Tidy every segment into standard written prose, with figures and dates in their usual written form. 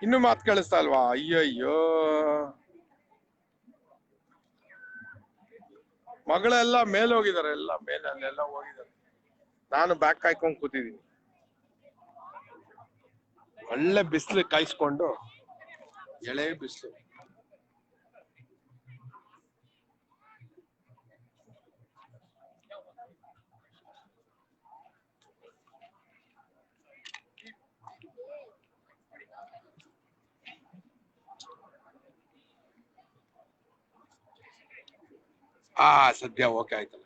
ಇನ್ನು ಮಾತು ಕೇಳಿಸ್ತಾ ಅಲ್ವಾ? ಅಯ್ಯಯ್ಯೋ, ಮಗಳೆಲ್ಲ ಮೇಲೆ ಹೋಗಿದ್ದಾರೆ, ಎಲ್ಲ ಮೇಲೆ ಅಲ್ಲೆಲ್ಲ ಹೋಗಿದ್ದಾರೆ. ನಾನು ಬ್ಯಾಗ್ ಕಾಯ್ಕೊಂಡ್ ಕೂತಿದ್ದೀನಿ. ಒಳ್ಳೆ ಬಿಸಿಲು ಕಾಯಿಸ್ಕೊಂಡು, ಎಳೆ ಬಿಸಿಲು. ಸದ್ಯ ಓಕೆ ಆಯ್ತಲ್ಲ.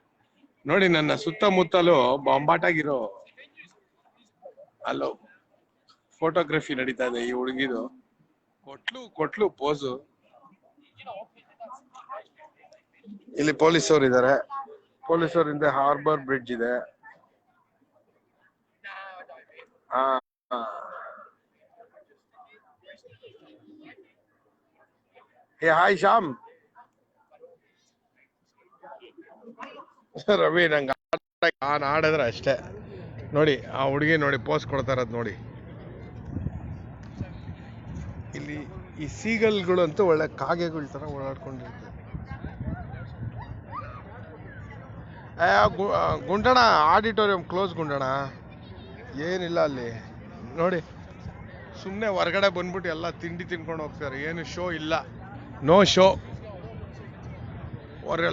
ನೋಡಿ, ನನ್ನ ಸುತ್ತಮುತ್ತಲು ಬೊಂಬಾಟಾಗಿರೋ ಅಲ್ಲೋ ಫೋಟೋಗ್ರಫಿ ನಡೀತಾ ಇದೆ. ಈ ಹುಡುಗಿದು ಕೊಟ್ಲು ಪೋಸು. ಇಲ್ಲಿ ಪೊಲೀಸರು ಇದ್ದಾರೆ. ಪೊಲೀಸರಿಂದ ಹಾರ್ಬರ್ ಬ್ರಿಡ್ಜ್ ಇದೆ. ಹೇ ಹಾಯ್ ಶ್ಯಾಮ್. ರವಿ, ನಂಗೆ ನಾನು ಆಡಿದ್ರೆ ಅಷ್ಟೇ. ನೋಡಿ ಆ ಹುಡುಗಿ ನೋಡಿ ಪೋಸ್ ಕೊಡ್ತಾ ಇರೋದು ನೋಡಿ. ಇಲ್ಲಿ ಈ ಸೀಗಲ್ಗಳು ಅಂತೂ ಒಳ್ಳೆ ಕಾಗೆಗಳ ತರ ಓಡಾಡ್ಕೊಂಡಿರ್ತವೆ. ಗುಂಡಣ ಆಡಿಟೋರಿಯಂ ಕ್ಲೋಸ್ ಗುಂಡಣ, ಏನಿಲ್ಲ ಅಲ್ಲಿ. ನೋಡಿ, ಸುಮ್ಮನೆ ಹೊರಗಡೆ ಬಂದ್ಬಿಟ್ಟು ಎಲ್ಲ ತಿಂಡಿ ತಿನ್ಕೊಂಡು ಹೋಗ್ತಾರೆ. ಏನು ಶೋ ಇಲ್ಲ, ನೋ ಶೋ.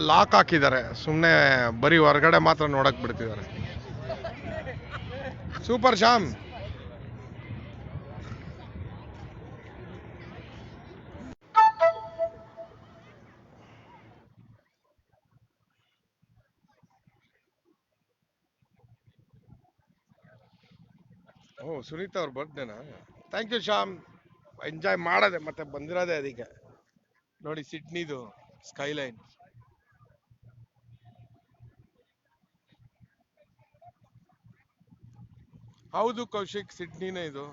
ಲಾಕ್ ಹಾಕಿದ್ದಾರೆ, ಸುಮ್ಮನೆ ಬರೀ ಹೊರಗಡೆ ಮಾತ್ರ ನೋಡಕ್ ಬಿಡ್ತಿದ್ದಾರೆ. ಸೂಪರ್ ಶ್ಯಾಮ್. ಓ, ಸುನೀತಾ ಅವ್ರ ಬರ್ತ್ಡೇನಾ? Thank you Shyam. ಎಂಜಾಯ್ ಮಾಡದೆ ಮತ್ತೆ ಬಂದಿರೋದೇ ಅದಕ್ಕೆ. ನೋಡಿ ಸಿಡ್ನಿದು ಸ್ಕೈಲೈನ್. ಹೌದು ಕೌಶಿಕ್, ಸಿಡ್ನಿನೇ ಇದು.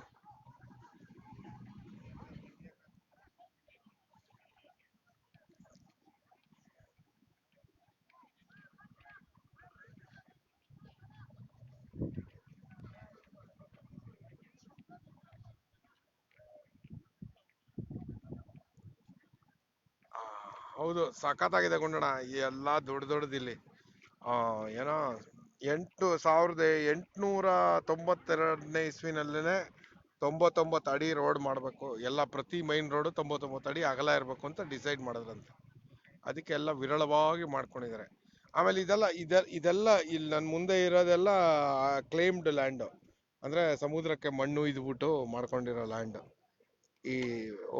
ಹೌದು, ಸಖತ್ತಾಗಿದೆ ಗುಂಡಣ. ಈ ಎಲ್ಲಾ ದೊಡ್ಡದಿಲ್ಲಿ. ಏನೋ 1892 ಇಸ್ವಿನಲ್ಲೇನೆ 99 ಅಡಿ ರೋಡ್ ಮಾಡ್ಬೇಕು, ಎಲ್ಲ ಪ್ರತಿ ಮೈನ್ ರೋಡ್ 99 ಅಡಿ ಅಗಲ ಇರ್ಬೇಕು ಅಂತ ಡಿಸೈಡ್ ಮಾಡಿದ್ರಂತೆ. ಅದಕ್ಕೆ ಎಲ್ಲ ವಿರಳವಾಗಿ ಮಾಡ್ಕೊಂಡಿದ್ದಾರೆ. ಆಮೇಲೆ ಇದೆಲ್ಲ ಇಲ್ಲಿ ನನ್ನ ಮುಂದೆ ಇರೋದೆಲ್ಲ ಕ್ಲೇಮ್ಡ್ ಲ್ಯಾಂಡ್, ಅಂದ್ರೆ ಸಮುದ್ರಕ್ಕೆ ಮಣ್ಣು ಇದ್ಬಿಟ್ಟು ಮಾಡ್ಕೊಂಡಿರೋ ಲ್ಯಾಂಡ್ ಈ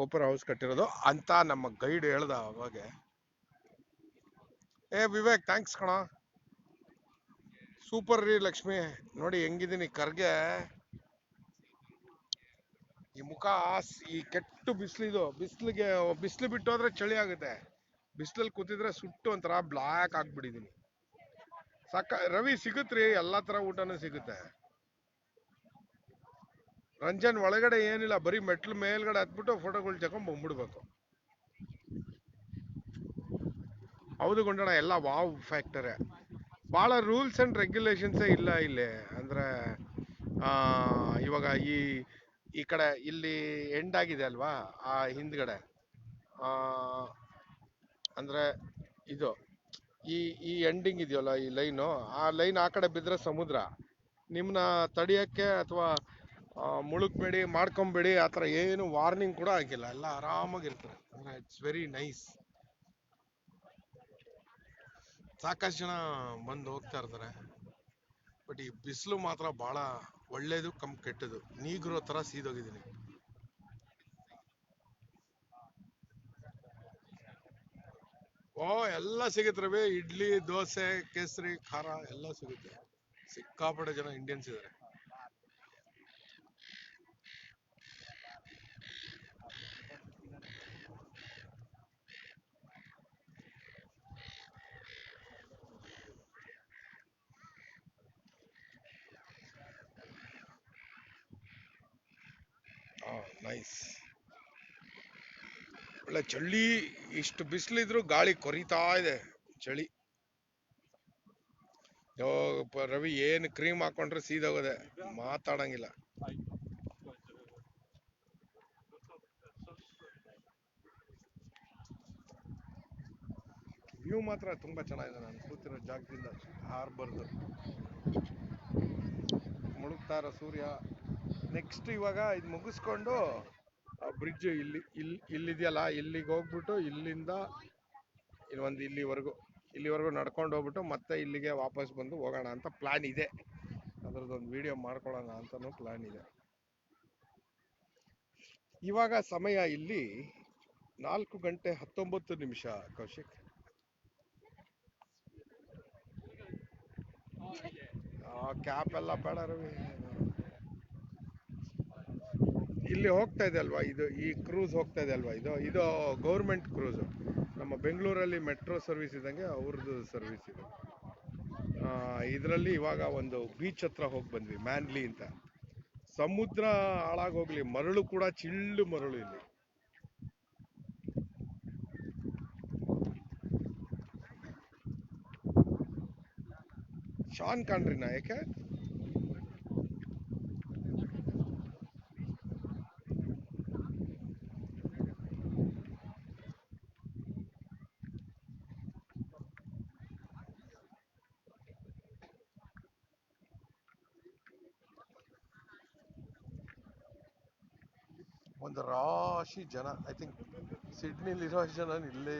ಓಪರಾ ಹೌಸ್ ಕಟ್ಟಿರೋದು ಅಂತ ನಮ್ಮ ಗೈಡ್ ಹೇಳ್ದ ಅವಾಗ. ವಿವೇಕ್, ಥ್ಯಾಂಕ್ಸ್ ಕಣ. ಸೂಪರ್ ರೀ ಲಕ್ಷ್ಮಿ. ನೋಡಿ ಹೆಂಗಿದೀನಿ ಕರ್ಗೆ. ಈ ಮುಖ, ಈ ಕೆಟ್ಟು ಬಿಸಿಲಿದು, ಬಿಸಿಲು ಬಿಟ್ಟು ಹೋದ್ರೆ ಚಳಿ ಆಗುತ್ತೆ. ಬಿಸಿಲಲ್ಲಿ ಕೂತಿದ್ರೆ ಸುಟ್ಟು ಒಂಥರ ಬ್ಲಾಕ್ ಆಗ್ಬಿಟ್ಟಿದೀನಿ. ರವಿ ಸಿಗುತ್ತ್ರಿ, ಎಲ್ಲಾ ತರ ಊಟನೂ ಸಿಗುತ್ತೆ. ರಂಜನ್ ಒಳಗಡೆ ಏನಿಲ್ಲ, ಬರೀ ಮೆಟ್ಲು ಮೇಲ್ಗಡೆ ಹತ್ಬಿಟ್ಟು ಫೋಟೋಗಳು ತಗೊಂಡ್ ಬಂದ್ಬಿಡ್ಬೇಕು. ಹೌದು ಗುಂಡಣ, ಎಲ್ಲ ವಾವ್ ಫ್ಯಾಕ್ಟರಿ. ಬಹಳ ರೂಲ್ಸ್ ಅಂಡ್ ರೆಗ್ಯುಲೇಷನ್ಸೇ ಇಲ್ಲ ಇಲ್ಲಿ. ಅಂದ್ರೆ ಇವಾಗ ಈ ಕಡೆ ಇಲ್ಲಿ ಎಂಡ್ ಆಗಿದೆ ಅಲ್ವಾ, ಆ ಹಿಂದ್ಗಡೆ ಅಂದ್ರೆ ಇದು ಈ ಎಂಡಿಂಗ್ ಇದೆಯಲ್ಲ, ಈ ಲೈನು, ಆ ಲೈನ್ ಆ ಕಡೆ ಬಿದ್ರೆ ಸಮುದ್ರ. ನಿಮ್ನ ತಡಿಯಕ್ಕೆ ಅಥವಾ ಮುಳುಗ್ಬೇಡಿ, ಮಾಡ್ಕೊಂಬೇಡಿ, ಆತರ ಏನು ವಾರ್ನಿಂಗ್ ಕೂಡ ಆಗಿಲ್ಲ. ಎಲ್ಲ ಆರಾಮಾಗಿರ್ತಾರೆ. ಅಂದ್ರೆ ಇಟ್ಸ್ ವೆರಿ ನೈಸ್. ಸಾಕಷ್ಟು ಜನ ಬಂದು ಹೋಗ್ತಾ ಇರ್ತಾರೆ. ಬಟ್ ಈ ಬಿಸಿಲು ಮಾತ್ರ ಬಹಳ ಒಳ್ಳೇದು ಕಮ್ ಕೆಟ್ಟದು. ನೀಗ್ರೋ ತರ ಸೀದೋಗಿದ್ದೀನಿ. ಎಲ್ಲ ಸಿಗುತ್ತೆ ರವಿ. ಇಡ್ಲಿ, ದೋಸೆ, ಕೇಸರಿ, ಖಾರ ಎಲ್ಲ ಸಿಗುತ್ತೆ. ಸಿಕ್ಕಾಪಟ್ಟೆ ಜನ ಇಂಡಿಯನ್ಸ್ ಇದಾರೆ. ನೈಸ್. ಒಳ್ಳೆ ಚಳಿ. ಇಷ್ಟು ಬಿಸಿಲಿದ್ರು ಗಾಳಿ ಕೊರಿತಾ ಇದೆ, ಚಳಿ. ರವಿ, ಏನ್ ಕ್ರೀಮ್ ಹಾಕೊಂಡ್ರೆ ಸೀದೋಗದೆ, ಮಾತಾಡಂಗಿಲ್ಲ. ವ್ಯೂ ಮಾತ್ರ ತುಂಬಾ ಚೆನ್ನಾಗಿದೆ. ನಾನು ಕೂತಿರೋ ಜಾಗದಿಂದ ಹಾರ್ಬರ್ದು ಮುಳುಗ್ತಾ ಇರೋ ಸೂರ್ಯ. ನೆಕ್ಸ್ಟ್ ಇವಾಗ ಇದು ಮುಗಿಸ್ಕೊಂಡು ಬ್ರಿಡ್ಜ್ ಇಲ್ಲಿದೆಯಲ್ಲ, ಇಲ್ಲಿಗೆ ಹೋಗ್ಬಿಟ್ಟು ಇಲ್ಲಿಂದ ಇಲ್ಲಿವರೆಗೂ ನಡ್ಕೊಂಡು ಹೋಗ್ಬಿಟ್ಟು ಮತ್ತೆ ಇಲ್ಲಿಗೆ ವಾಪಸ್ ಬಂದು ಹೋಗೋಣ ಅಂತ ಪ್ಲಾನ್ ಇದೆ. ಅದ್ರದ್ದೊಂದು ವಿಡಿಯೋ ಮಾಡ್ಕೊಳ್ಳೋಣ ಅಂತನೂ ಪ್ಲಾನ್ ಇದೆ. ಇವಾಗ ಸಮಯ ಇಲ್ಲಿ 4:19 ಕೌಶಿಕ್. ಕ್ಯಾಪ್ ಎಲ್ಲ ಬೇಡ ರವಿ. ಇಲ್ಲಿ ಹೋಗ್ತಾ ಇದೆ ಅಲ್ವಾ, ಈ ಕ್ರೂಸ್ ಹೋಗ್ತಾ ಇದೆ ಅಲ್ವಾ, ಇದು ಗೌರ್ಮೆಂಟ್ ಕ್ರೂಸ್. ನಮ್ಮ ಬೆಂಗಳೂರಲ್ಲಿ ಮೆಟ್ರೋ ಸರ್ವಿಸ್ ಇದ್ದಂಗೆ ಅವ್ರದ್ದು ಸರ್ವಿಸ್ ಇದೆ. ಇದರಲ್ಲಿ ಇವಾಗ ಒಂದು ಬೀಚ್ ಹತ್ರ ಹೋಗಿ ಬಂದ್ವಿ, ಮ್ಯಾನ್ಲಿ ಅಂತ. ಸಮುದ್ರ ಹಾಳಾಗೋಗ್ಲಿ, ಮರಳು ಕೂಡ ಚಿಳ್ಳು ಮರಳು ಇಲ್ಲಿ. ಶಾನ್ ಕಾನ್ರಿನಾ ಯಾಕೆ? ಒಂದು ರಾಶಿ ಜನ, ಐ ಥಿಂಕ್ ಸಿಡ್ನಿಲಿರೋ ಜನ ಇಲ್ಲೇ